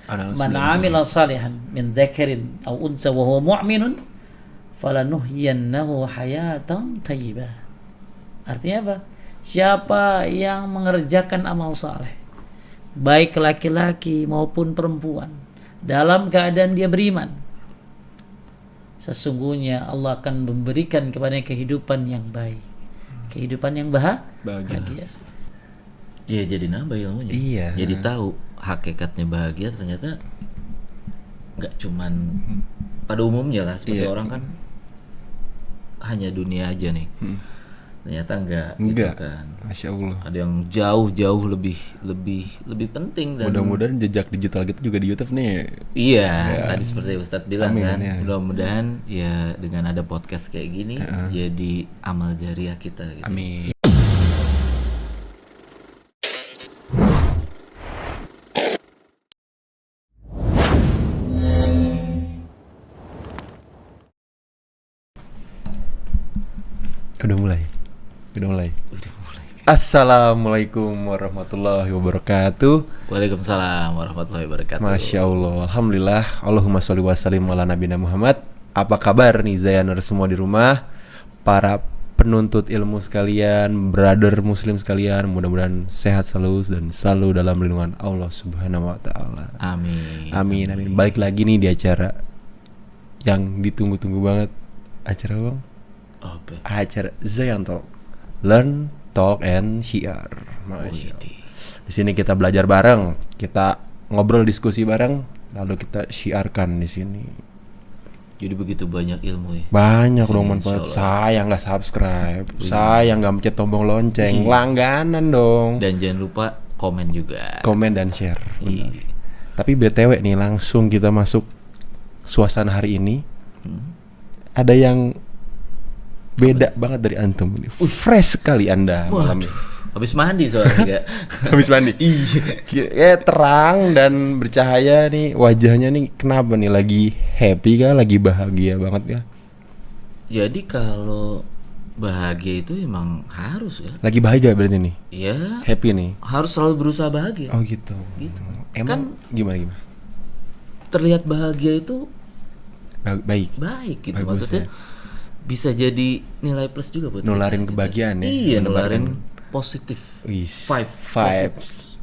Man 'amila salihan min dzakarin aw unsa wa huwa mu'minun falanuhyiyannahu hayatan thayyibah. Artinya apa? Siapa yang mengerjakan amal saleh, baik laki-laki maupun perempuan, dalam keadaan dia beriman, sesungguhnya Allah akan memberikan kepadanya kehidupan yang baik, kehidupan yang bahagia. Iya, jadi nambah ilmunya. Iya. Jadi tahu hakikatnya bahagia ternyata nggak cuman pada umumnya lah seperti orang kan hanya dunia aja nih. Ternyata enggak. Gitu kan. Masya Allah. Ada yang jauh lebih penting dan Mudah-mudahan jejak digital kita juga di YouTube nih. iya, tadi seperti Ustadz bilang. Amin, kan, ya. mudah-mudahan ya dengan ada podcast kayak gini jadi amal jariah kita gitu. Amin. Udah mulai. Assalamualaikum warahmatullahi wabarakatuh. Waalaikumsalam warahmatullahi wabarakatuh. Masya Allah, alhamdulillah. Allahumma sholli wa sallim ala nabiyina Muhammad. Apa kabar nih Zayaner semua di rumah, para penuntut ilmu sekalian, brother muslim sekalian, mudah-mudahan sehat selalu dan selalu dalam lindungan Allah Subhanahu wa taala. Amin. Amin. Balik lagi nih di acara yang ditunggu-tunggu banget. Acara Bang? Apa? Acara Zayan Talk. Learn, Talk and Share. Masya Allah. Di sini kita belajar bareng, kita ngobrol diskusi bareng, lalu kita syiarkan di sini. Jadi begitu banyak ilmu ya. Banyak dong manfaat. Saya nggak subscribe, saya nggak mencet tombol lonceng, langganan dong. Dan jangan lupa komen juga. Komen dan share. Benar. Tapi BTW nih langsung kita masuk suasana hari ini. Ada yang beda banget dari antum ini. Fresh sekali Anda malam ini. Habis mandi soalnya juga. Habis mandi. Iya. Terang dan bercahaya nih wajahnya nih. Kenapa nih, lagi happy kah? Lagi bahagia banget kah? Jadi kalau bahagia itu emang harus ya. Lagi bahagia berarti nih. Iya. Happy nih. Harus selalu berusaha bahagia. Oh gitu. Emang Kan gimana? terlihat bahagia itu Baik. baik gitu. Bagus, Maksudnya bisa jadi nilai plus juga buat Nularin kita, kebahagiaan ya. Iya, Menebarkan nularin positif. Vibes.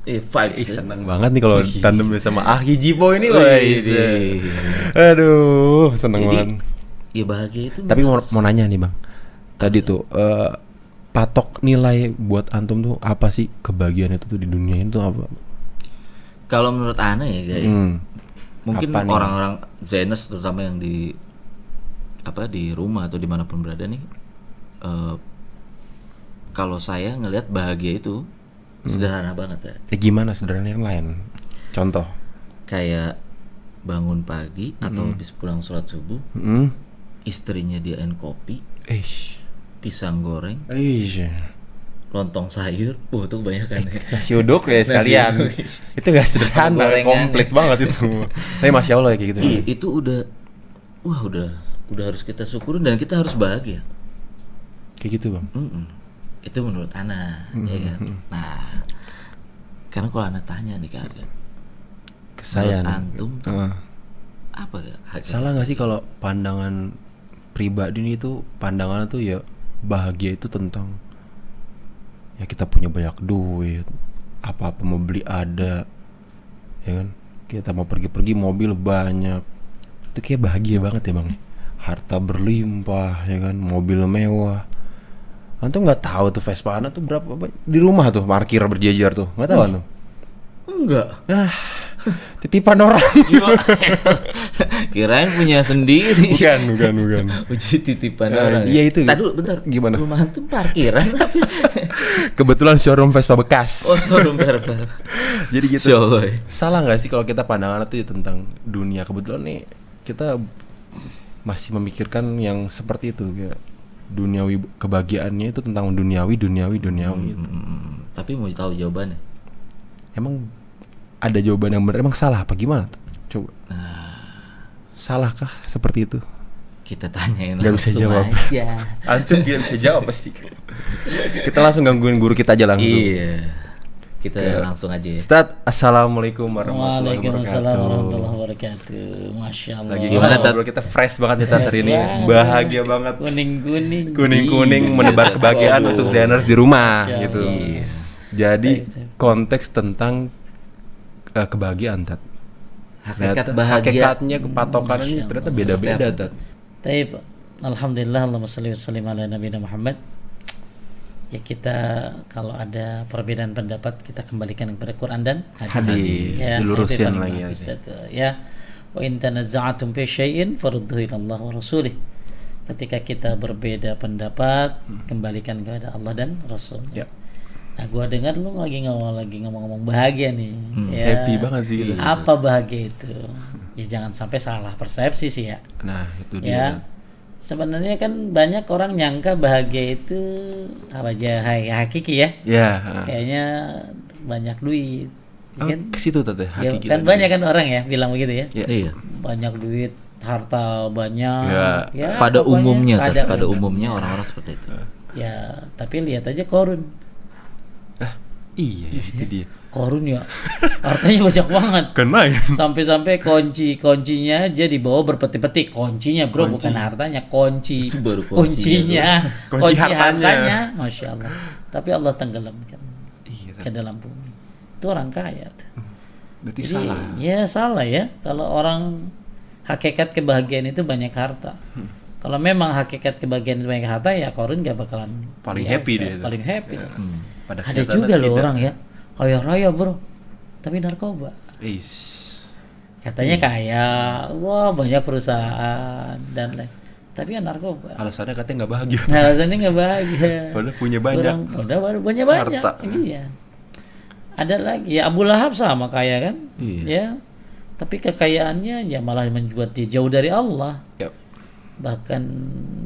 Vibes. Senang banget nih kalau tandem sama Ahki Jipo ini. Wih. Aduh, seneng Jadi, banget. ya bahagia itu. Tapi mau nanya nih Bang. Tadi tuh patok nilai buat antum tuh apa sih kebahagiaan itu tuh di dunia itu apa? Kalau menurut Ana ya guys, mungkin Apa nih? orang-orang Zeners terutama yang di rumah atau dimanapun berada nih, kalau saya ngelihat bahagia itu sederhana banget ya. Gimana sederhana yang lain? Contoh. Kayak bangun pagi atau habis pulang sholat subuh, istrinya diain kopi, pisang goreng, lontong sayur, itu kebanyakan ya. Nasi uduk ya sekalian. Itu gak sederhana, Gorengan. komplit banget itu. Tapi Masya Allah kayak gitu. Itu udah harus kita syukurin dan kita harus bahagia. Kayak gitu Bang. Itu menurut Ana, ya kan. Nah, karena kalau Ana tanya nih kan, Ke saya nih. antum tuh apa gak? Salah gak sih kalau pandangan pribadi ini tuh, pandangannya tuh ya bahagia itu tentang ya kita punya banyak duit, apa-apa mau beli ada, ya kan. Kita mau pergi-pergi mobil banyak, itu kayak bahagia banget ya Bang. Harta berlimpah, ya kan, mobil mewah. Antum nggak tahu tuh Vespa Ana tuh berapa di rumah tuh, parkir berjejer tuh, nggak tahu antum? Enggak. Titipan orang. Kirain punya sendiri. Bukan. Uji titipan orang. Iya itu. Tadi dulu bentar. Gimana? Rumah antum parkiran tapi. Kebetulan showroom Vespa bekas. Oh, showroom berapa? Jadi gitu. Coy. Salah nggak sih kalau kita pandangan itu tentang dunia? Kebetulan nih kita masih memikirkan yang seperti itu, kayak duniawi, kebahagiaannya itu tentang duniawi gitu. Tapi mau tahu jawabannya? Emang ada jawaban yang benar? Emang salah apa gimana? Coba. Salahkah seperti itu? Kita tanyain Nggak bisa langsung jawab. aja. Antum tidak bisa jawab pasti. Kita langsung gangguin guru kita aja langsung. Iya. Kita langsung aja ya. Ustaz, assalamualaikum warahmatullahi Waalaikumsalam wabarakatuh. warahmatullahi wabarakatuh. Masya Allah. Lagi Gimana, Tat? ngobrol kita fresh banget ya Tat hari ini. banget. Bahagia banget. Kuning-kuning. Kuning-kuning menebar kebahagiaan Waduh. untuk Zeners di rumah Masya gitu. Allah. Iya. Jadi Baik. konteks tentang kebahagiaan Tat. Hakikat Ternyata bahagia. hakikatnya kepatokannya Masya Allah. ternyata beda-beda Seperti Tat. Taib. Alhamdulillah, Allahumma salli wa sallim ala nabiyina Muhammad. Ya, kita kalau ada perbedaan pendapat kita kembalikan kepada Quran dan Hadis. Ya, Dilurusin itu yang paling lagi bagus, aja. itu. Ya. Wa in tanaza'atum fi syai'in farudduhu ila Allah wa rasulih. Ketika kita berbeda pendapat, kembalikan kepada Allah dan Rasul. Ya. Nah, gua dengar lu lagi ngomong-ngomong bahagia nih. Ya. Happy banget sih kita. Apa bahagia itu? Ya jangan sampai salah persepsi sih ya. Nah, itu Ya. dia. Sebenarnya kan banyak orang nyangka bahagia itu apa aja hakiki ya. Ya. Kayaknya banyak duit. Ya kan? Ke situ Tat ya, Ya, hakiki kan tadi. banyak kan orang ya bilang begitu ya. Ya. Iya. Banyak duit, harta banyak. Ya. Pada pokoknya umumnya, Tat, pada umum. umumnya orang-orang seperti itu. Ya, tapi lihat aja Korun. Iya, itu dia. Korun ya. Hartanya banyak banget. Kan main. Sampai-sampai kuncinya aja dibawa berpeti-peti. Kuncinya bro, bukan hartanya, kunci. Itu baru kuncinya. Kunci Kunci hartanya. hartanya, masya Allah. Tapi Allah tenggelamkan Iya, ke dalam bumi. Itu orang kaya. berarti Jadi, salah. ya salah ya. Kalau orang hakikat kebahagiaan itu banyak harta. Kalau memang hakikat kebahagiaan itu banyak harta, ya Korun gak bakalan Paling biasa, happy dia itu. paling happy. Pada Ada kenyataannya juga loh tidak. orang ya kaya raya bro, tapi narkoba. Is. Katanya kaya, wah banyak perusahaan dan lain. Tapi kan narkoba. Alasannya katanya nggak bahagia. Nah, alasannya nggak bahagia. Padahal punya banyak. Padahal punya banyak. Harta. Iya. Ada lagi ya Abu Lahab sama kaya kan? Iya. Ya. Tapi kekayaannya ya malah membuat dia jauh dari Allah. Yap. Bahkan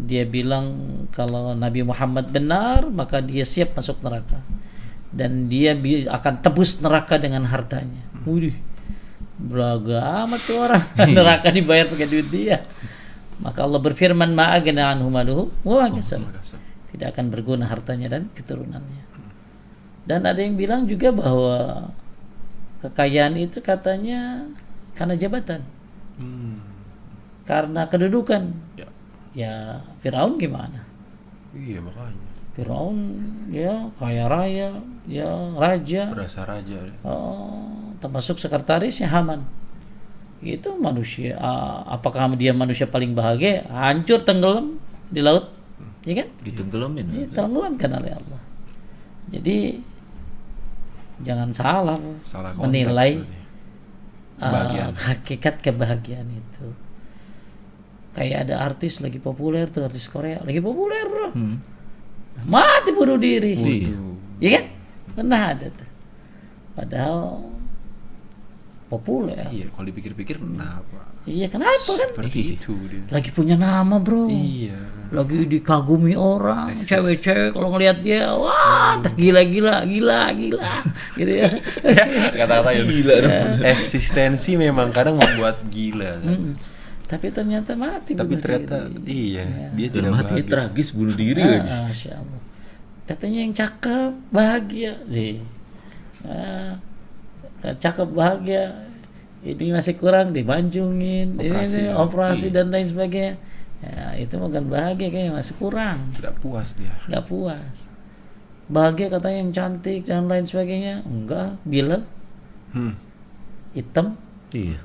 dia bilang kalau Nabi Muhammad benar maka dia siap masuk neraka dan dia akan tebus neraka dengan hartanya. Wih, beraga amat tuh orang. Neraka dibayar pakai duit dia. Maka Allah berfirman ma'agna anhu maluhu wa ma kasab. Tidak akan berguna hartanya dan keturunannya. Dan ada yang bilang juga bahwa kekayaan itu katanya karena jabatan, karena kedudukan. Ya. Ya Firaun gimana? Iya makanya. Firaun ya kaya raya, ya raja, Berasa raja. termasuk sekretarisnya Haman. Itu manusia. Apakah dia manusia paling bahagia? Hancur tenggelam di laut, ya kan? Ditenggelamin. Ditenggelamkan oleh Allah. Jadi jangan salah, Salah konteks menilai tadi. Kebahagiaan. hakikat kebahagiaan itu. Kayak ada artis lagi populer tuh, artis Korea lagi populer bro, mati bunuh diri, iya kan? Pernah ada tuh. Padahal populer. Iya, kalau dipikir-pikir kenapa? Iya kenapa kan? Seperti itu dia. Lagi punya nama bro. Iya. Lagi dikagumi orang, cewek-cewek kalau ngelihat dia, wah, gila, gitu ya. Kata-kata yang gila. Eksistensi memang kadang membuat gila. Kan? Tapi ternyata mati. Tapi bunuh ternyata diri. iya, Dia dia tidak mati bahagia. tragis bunuh diri lagi. Masya Allah. Katanya yang cakep bahagia, cakep bahagia. Ini masih kurang dibanjungin, ini operasi dan lain sebagainya. Ya, itu bukan bahagia kayaknya, masih kurang. Tidak puas dia. Nggak puas. Bahagia katanya yang cantik dan lain sebagainya. Enggak, Bilal hitam, Iya.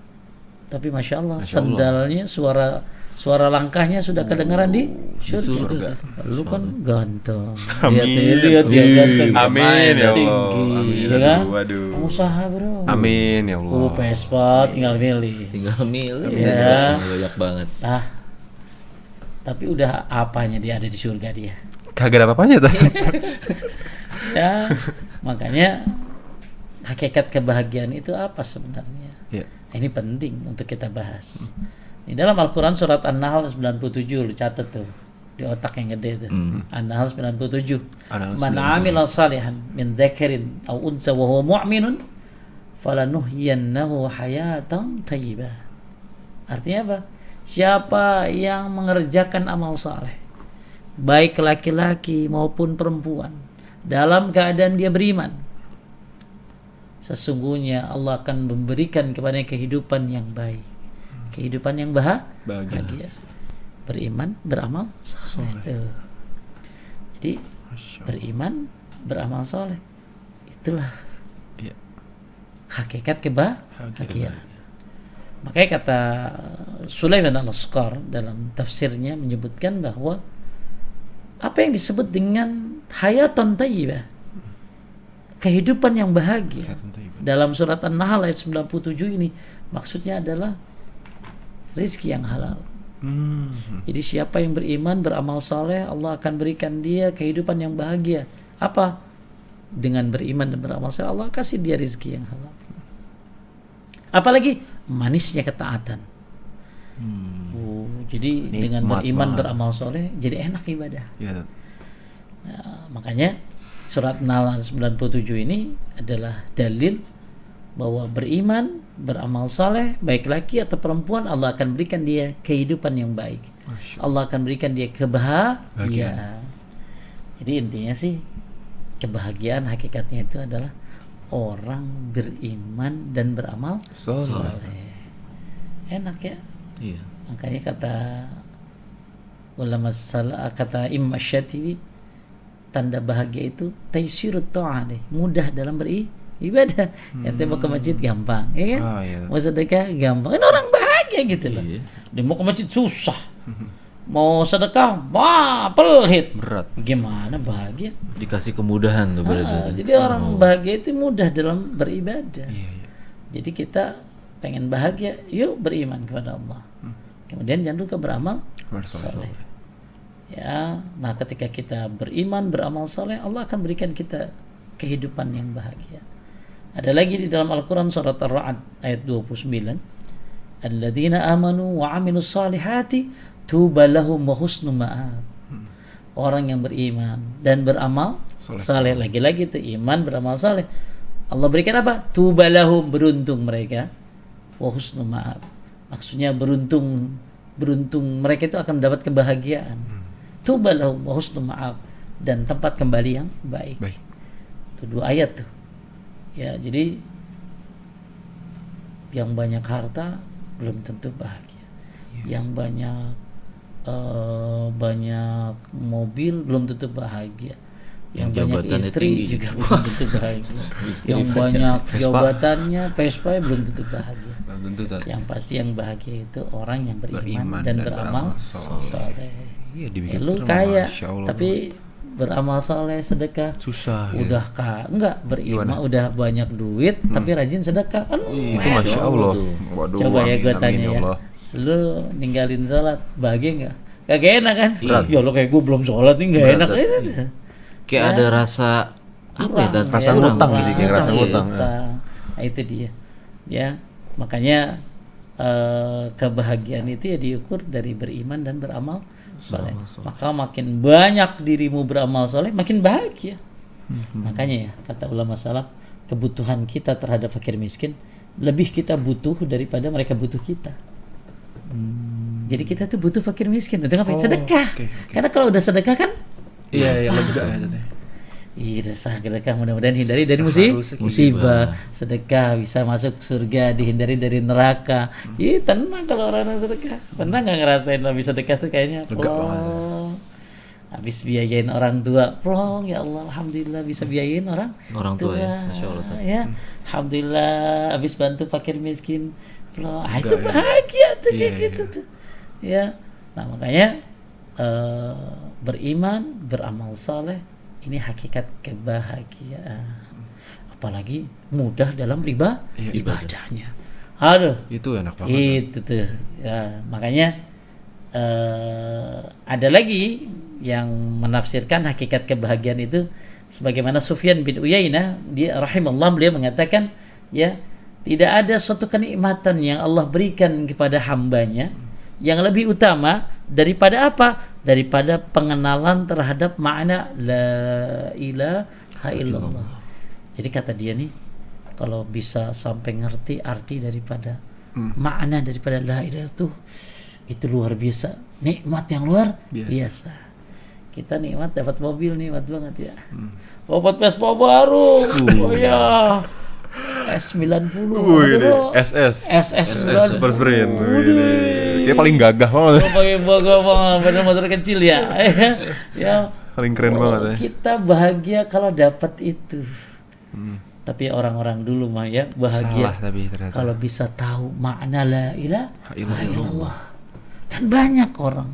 tapi masya Allah, sendalnya suara langkahnya sudah kedengaran di surga. Lu kan ganteng. Lihat dia ganteng. Amin ya Allah. Tinggi, Amin. ya kan? Waduh. Pengusaha bro. Amin ya Allah. Vespa tinggal milih. Tinggal milih. Iya. Banyak banget. Nah, tapi udah apanya dia ada di surga dia. Kagak ada apa-apanya tuh. Ya, makanya hakikat kebahagiaan itu apa sebenarnya? Iya. Nah, ini penting untuk kita bahas. Di dalam Al-Quran surat An-Nahl 97, lu catat tuh di otak yang gede tuh. An-Nahl 97. An-Nahl Man 'amila salihan min dzakarin aw unsa wa huwa mu'minun falanuhyiyannahu hayatan thayyibah. Artinya apa? Siapa yang mengerjakan amal saleh, baik laki-laki maupun perempuan, dalam keadaan dia beriman, sesungguhnya Allah akan memberikan kepadanya kehidupan yang baik, kehidupan yang bahagia. Beriman, beramal soleh. Jadi beriman, beramal soleh, itulah hakikat kebahagiaan. Makanya kata Sulaiman al-Asqar dalam tafsirnya menyebutkan bahwa apa yang disebut dengan hayatan thayyibah, kehidupan yang bahagia, dalam surat An-Nahl ayat 97 ini maksudnya adalah rizki yang halal. Jadi siapa yang beriman, beramal saleh, Allah akan berikan dia kehidupan yang bahagia. Apa? Dengan beriman dan beramal saleh, Allah kasih dia rizki yang halal. Apalagi manisnya ketaatan. Jadi nikmat dengan beriman, beramal soleh, jadi enak ibadah. Nah, makanya surat An-Nahl 97 ini adalah dalil bahwa beriman, beramal soleh, baik laki atau perempuan, Allah akan berikan dia kehidupan yang baik. Allah akan berikan dia kebahagiaan. Jadi intinya sih, kebahagiaan hakikatnya itu adalah orang beriman dan beramal soleh. Enak ya? Iya. Makanya kata ulama salah, kata Imam Syatibi, tanda bahagia itu taysirut ta'ah, mudah dalam beribadah. Ente mau ke masjid gampang, ya kan? Mau sedekah gampang. Kan orang bahagia gitu loh. Dia mau ke masjid susah. Mau sedekah, wah pelhit, berat. Gimana bahagia? Dikasih kemudahan tuh berarti. Jadi orang bahagia itu mudah dalam beribadah. Jadi kita pengen bahagia, yuk beriman kepada Allah. Kemudian jangan lupa beramal saleh. Ya, nah ketika kita beriman, beramal saleh, Allah akan berikan kita kehidupan yang bahagia. Ada lagi di dalam Al-Quran surat Ar-Ra'd ayat 29, alladzina amanu wa amilus salihati tuba lahum wa husnu ma'ab. Orang yang beriman dan beramal saleh, lagi-lagi itu iman, beramal saleh, Allah berikan apa? Tuba lahum, beruntung mereka, wa husnu ma'ab, maksudnya beruntung mereka itu akan mendapat kebahagiaan. Tuba lahum wa husnu ma'ab, dan tempat kembali yang baik. Itu 2 ayat tuh. Ya, jadi yang banyak harta belum tentu bahagia. Yang banyak mobil belum tentu bahagia. Yang banyak istri juga belum tentu bahagia. Yang banyak jabatannya, Vespa belum tentu bahagia. Yang pasti yang bahagia itu orang yang beriman dan beramal saleh. Lu kaya tapi beramal soleh, sedekah susah. Udah enggak beriman, udah banyak duit tapi rajin sedekah kan itu masya Allah. Waduh, coba ya gue tanya ya, lu ninggalin sholat bahagia nggak? Kagak enak kan? Ya lo kayak gue belum sholat nih nggak enak. Kayak ada rasa apa ya? Rasa ngutang sih, kayak rasa ngutang. Nah itu dia. Ya makanya kebahagiaan itu ya diukur dari beriman dan beramal soleh. Maka makin banyak dirimu beramal soleh, makin bahagia. Makanya ya kata ulama salaf, kebutuhan kita terhadap fakir miskin lebih kita butuh daripada mereka butuh kita. Jadi kita tuh butuh fakir miskin untuk ngapain? Sedekah. Karena kalau udah sedekah kan lega ya. Iya, sedekah mudah-mudahan hindari dari musibah. Sedekah bisa masuk surga, dihindari dari neraka. Ih, tenang kalau orang sedekah. Pernah nggak ngerasain habis sedekah tuh kayaknya plong. Habis biayain orang tua, plong, ya Allah, alhamdulillah bisa biayain orang tua. Ya, Masya Allah. Ya, alhamdulillah habis bantu fakir miskin, plong. Itu bahagia tuh kayak gitu tuh. Ya. Nah, makanya beriman, beramal saleh, ini hakikat kebahagiaan. Apalagi mudah dalam ibadahnya. Aduh, itu enak banget. Itu tuh. Ya, makanya ada lagi yang menafsirkan hakikat kebahagiaan itu sebagaimana Sufyan bin Uyainah, dia rahimallahu, beliau mengatakan, ya, tidak ada suatu kenikmatan yang Allah berikan kepada hambanya yang lebih utama daripada apa? Daripada pengenalan terhadap makna la ilaha illallah. Jadi kata dia nih, kalau bisa sampai ngerti arti daripada makna daripada la ilaha itu luar biasa, nikmat yang luar biasa. Kita nikmat dapat mobil, nikmat banget ya. Dapat Vespa baru. Oh ya. S90. SS. SS90. Super Sprint. Kayak paling gagah banget. Pakai motor kecil ya. Ya. Paling keren banget ya. Kita bahagia kalau dapat itu. Tapi orang-orang dulu mah ya bahagia Salah tapi ternyata. kalau bisa tahu makna la ilaha illallah. Kan banyak orang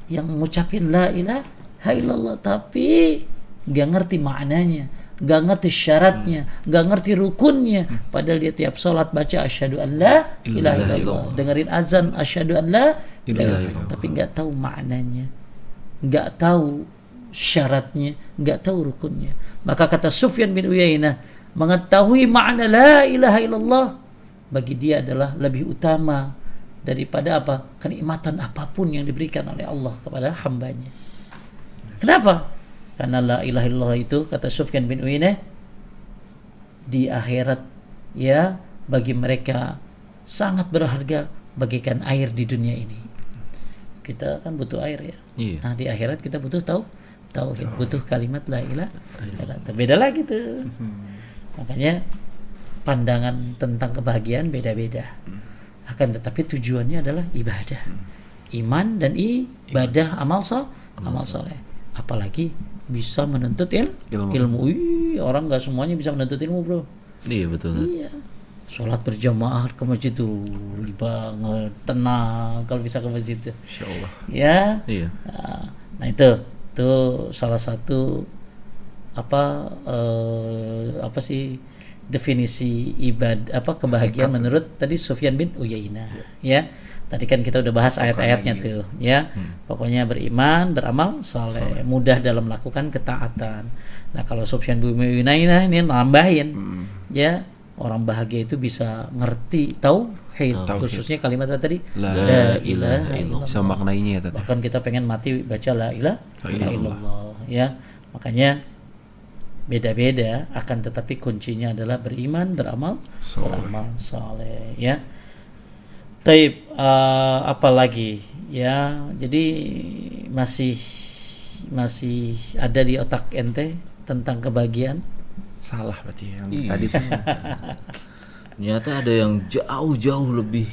yang ngucapin la ilaha illallah tapi nggak ngerti maknanya, nggak ngerti syaratnya, nggak ngerti rukunnya. Padahal dia tiap sholat baca asyhadu an la ilaha illallah, dengerin azan asyhadu an la ilaha illallah, tapi nggak tahu maknanya, nggak tahu syaratnya, nggak tahu rukunnya. Maka kata Sufyan bin Uyainah, mengetahui makna la ilaha illallah bagi dia adalah lebih utama daripada apa? Kenikmatan apapun yang diberikan oleh Allah kepada hambanya. Kenapa? Karena la ilaha illallah itu kata Sufyan bin Uyainah di akhirat ya bagi mereka sangat berharga bagaikan air di dunia ini. Kita kan butuh air ya. Iya. Nah, di akhirat kita butuh tauhid, butuh kalimat la ilaha illallah. Beda lagi tuh. Makanya pandangan tentang kebahagiaan beda-beda. Akan tetapi tujuannya adalah ibadah. Iman dan ibadah amal soleh. Apalagi bisa menuntut ilmu. Orang nggak semuanya bisa menuntut ilmu, bro. Iya betul. Iya. Sholat berjamaah ke masjid tuh banget, tenang kalau bisa ke masjid tuh. Insyaallah. Ya. Iya. Nah itu salah satu apa sih definisi kebahagiaan menurut tadi Sufyan bin Uyainah ya. Tadi kan kita udah bahas ayat-ayatnya tuh ya. Pokoknya beriman, beramal saleh, mudah dalam melakukan ketaatan. Nah, kalau Sufyan bin Uyainah ini nambahin ya, orang bahagia itu bisa ngerti tauhid, khususnya kalimat tadi la ilaha illallah. Bisa maknainya ya tadi. Bahkan kita pengen mati baca la ilaha illallah ya. Makanya beda-beda, akan tetapi kuncinya adalah beriman, beramal saleh ya. Taib, apalagi ya, jadi masih ada di otak ente tentang kebahagiaan? Salah berarti yang tadi tuh. Ternyata ada yang jauh lebih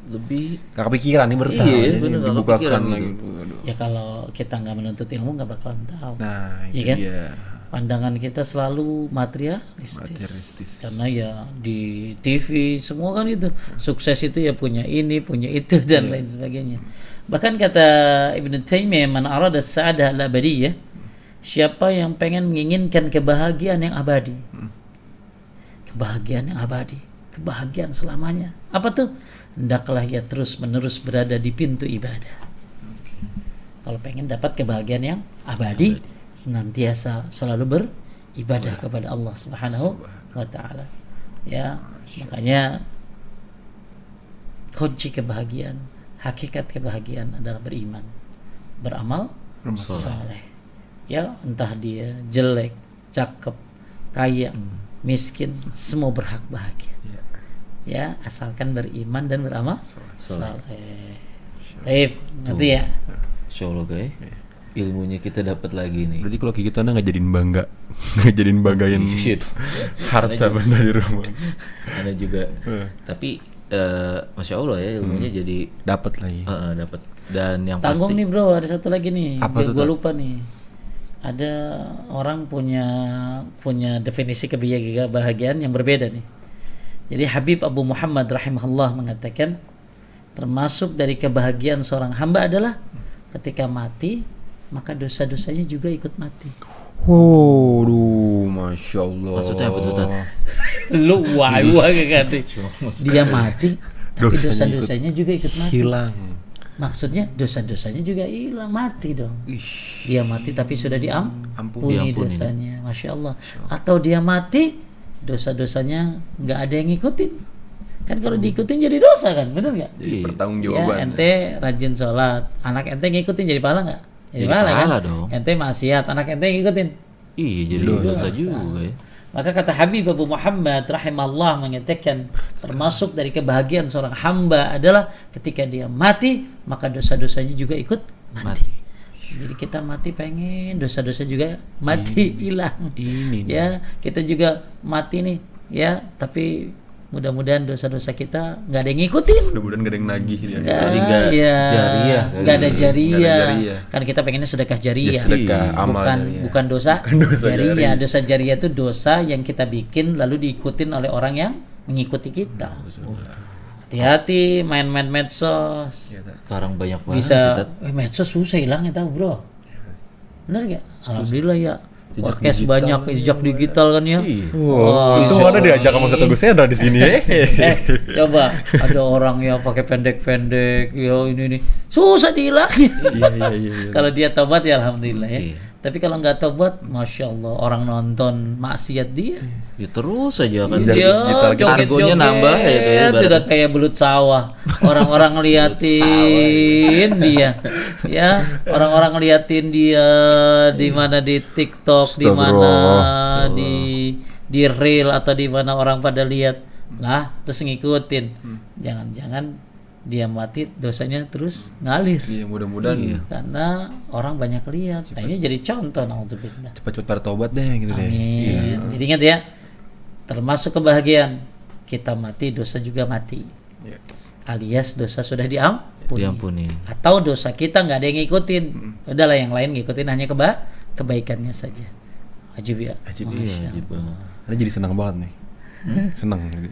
Gak kepikiran nih bertahan. Iya, jadi bener, gak dibukakan kepikiran lagi. gitu. Ya kalau kita nggak menuntut ilmu nggak bakalan tahu. Nah, itu Iya kan? dia. Pandangan kita selalu materialistis. Karena ya di TV semua kan itu sukses itu ya punya ini, punya itu dan lain sebagainya. Bahkan kata Ibnu Taimiyah, man arada as-sa'adah al-abadiyah, siapa yang pengen menginginkan kebahagiaan yang abadi. Kebahagiaan yang abadi, kebahagiaan selamanya. Apa tuh? Hendaklah ia terus-menerus berada di pintu ibadah. Kalau pengen dapat kebahagiaan yang abadi, senantiasa selalu beribadah kepada Allah Subhanahu wa taala. Ya, makanya kunci kebahagiaan, hakikat kebahagiaan adalah beriman, beramal saleh. Ya, entah dia jelek, cakep, kaya, miskin, semua berhak bahagia. Ya, asalkan beriman dan beramal saleh. Baik, ngerti ya? Insyaallah guys. Ilmunya kita dapat lagi nih. Berarti kalau kayak gitu Anda nggak jadiin bangga, nggak jadiin banggain harta benda di rumah. Anda juga. Tapi masya Allah ya ilmunya jadi dapat lagi. Dapat. Dan yang Tanggung pasti. nih bro, ada satu lagi nih. Apa tuh, Gue lupa nih. Ada orang punya definisi kebahagiaan yang berbeda nih. Jadi Habib Abu Muhammad rahimahullah mengatakan termasuk dari kebahagiaan seorang hamba adalah ketika mati maka dosa-dosanya juga ikut mati. Masya Allah. Maksudnya apa tuh Tan? Lu wah ganti. Dia mati tapi dosa-dosanya juga ikut mati. Hilang. Maksudnya dosa-dosanya juga hilang, mati dong. Dia mati tapi sudah diampuni dosanya, masya Allah. Atau dia mati dosa-dosanya nggak ada yang ngikutin. Kan kalau diikutin jadi dosa kan, benar nggak? Jadi pertanggungjawaban. Ya, ente rajin sholat, anak ente ngikutin jadi pahala nggak? Jadi pahala kan? Dong. Ente maksiat, anak ente ngikutin. Iya, jadi dosa juga ya. Maka kata Habib Abu Muhammad rahimahullah mengatakan termasuk dari kebahagiaan seorang hamba adalah ketika dia mati maka dosa-dosanya juga ikut mati. Jadi kita mati pengen dosa-dosa juga mati hilang. Ini ya, kita juga mati nih ya, tapi mudah-mudahan dosa-dosa kita nggak ada yang ngikutin. Mudah-mudahan gak ada yang nagih dia. Jadi nggak jariah. Nggak ada jariah. jariah. Kan kita pengennya sedekah jariah. Ya, sedekah, amal jariah. Bukan dosa, dosa jariah. jariah. Dosa jariah itu dosa yang kita bikin lalu diikutin oleh orang yang mengikuti kita. Hati-hati main-main medsos. Sekarang banyak banget Bisa medsos susah hilangnya tahu, Bro. Bener gak? Alhamdulillah ya. Podcast banyak jejak digital kan ya. Itu mana diajak sama Ustaz Teguh Sendra di sini ya. Coba ada orang yang pakai pendek-pendek ya ini susah dihilangin. Iya. Kalau dia tobat ya alhamdulillah ya. Iya. Tapi kalau nggak tobat, masya Allah orang nonton maksiat dia. Ya terus aja kan. Dia Argonya nambah ya itu ya. udah kayak belut sawah. Orang-orang ngeliatin dia, ya orang-orang ngeliatin dia di mana di TikTok, di mana di reel atau di mana orang pada lihat lah, terus ngikutin. Jangan-jangan dia mati dosanya terus ngalir. Iya, mudah-mudahan Karena orang banyak lihat. Nah, ini jadi contoh naudzubillah. cepat-cepat pada tobat deh gitu deh. Amin. Jadi ingat ya, termasuk kebahagiaan kita mati, dosa juga mati. Iya. Alias dosa sudah diampuni. Atau dosa kita nggak ada yang ngikutin. Udahlah yang lain ngikutin hanya kebaikannya saja. Ajib ya. Ajib Masya Ajib Allah. banget. Ada jadi senang banget nih. Senang jadi.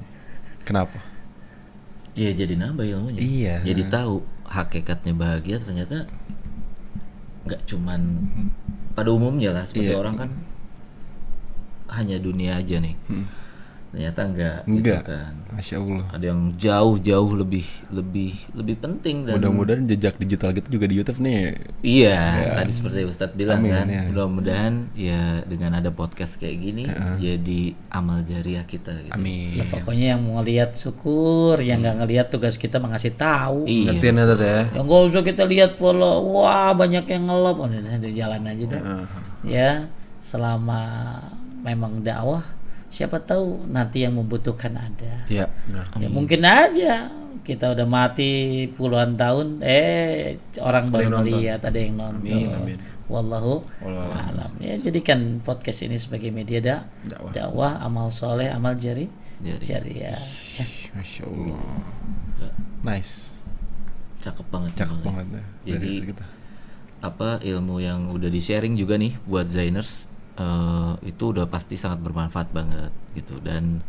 Kenapa? Ya jadi nambah ilmunya. Iya. Jadi tahu hakikatnya bahagia ternyata nggak cuman pada umumnya lah seperti orang kan hanya dunia aja nih. Ternyata enggak. Gitu kan. Masya Allah. Ada yang jauh lebih penting dan Mudah-mudahan jejak digital gitu juga di YouTube nih. iya, tadi seperti Ustadz bilang Amin, kan, ya. mudah-mudahan ya dengan ada podcast kayak gini jadi amal jariah kita gitu. Amin. Ya, pokoknya yang mau ngelihat syukur, yang nggak ngelihat tugas kita mengasih tahu. Iya. Ngertiin ya Tat ya. Ya nggak usah kita lihat pola, wah banyak yang ngelop, udah jalan aja deh. Ya, selama memang dakwah, siapa tahu nanti yang membutuhkan ada. Iya, benar. Ya mungkin aja kita udah mati puluhan tahun, orang baru melihat, ada yang nonton. Amin. Wallahu a'lam. Ya, jadikan podcast ini sebagai media dakwah, amal soleh, amal jariah. Ya. Masya Allah. Nice. Cakep banget. Banget. Jadi apa ilmu yang udah di sharing juga nih buat Zainers itu udah pasti sangat bermanfaat banget gitu dan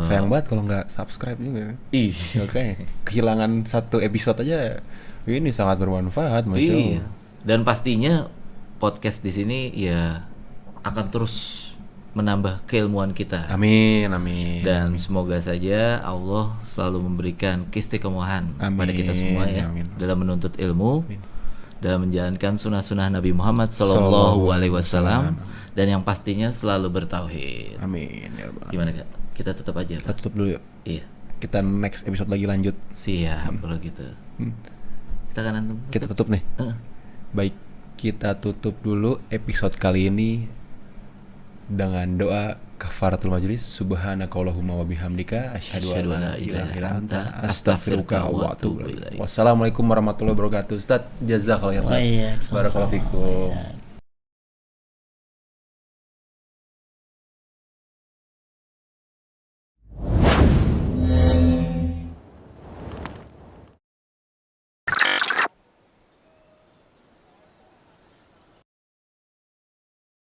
sayang banget kalau nggak subscribe juga. Oke. Kehilangan satu episode aja ini sangat bermanfaat, Masya Allah. Iya. Dan pastinya podcast di sini ya akan terus menambah keilmuan kita. Amin. Dan semoga saja Allah selalu memberikan keistiqomahan pada kita semua ya dalam menuntut ilmu, dalam menjalankan sunnah-sunnah Nabi Muhammad Sallallahu Alaihi Wasallam dan yang pastinya selalu bertauhid. Amin. Ya Allah. Gimana Kak? Kita tutup aja. Kita tutup dulu yuk. Iya. Kita next episode lagi lanjut. Siap kalau gitu. Kita kan antum. Kita tutup nih. Baik, kita tutup dulu episode kali ini dengan doa kafaratul majlis. Subhanakallahumma wa bihamdika asyhadu an la ilaha illa anta astaghfiruka wa atubu ilaik. Wassalamualaikum warahmatullahi wabarakatuh. Ustaz, jazakallahu khairan. Barakallahu fikum.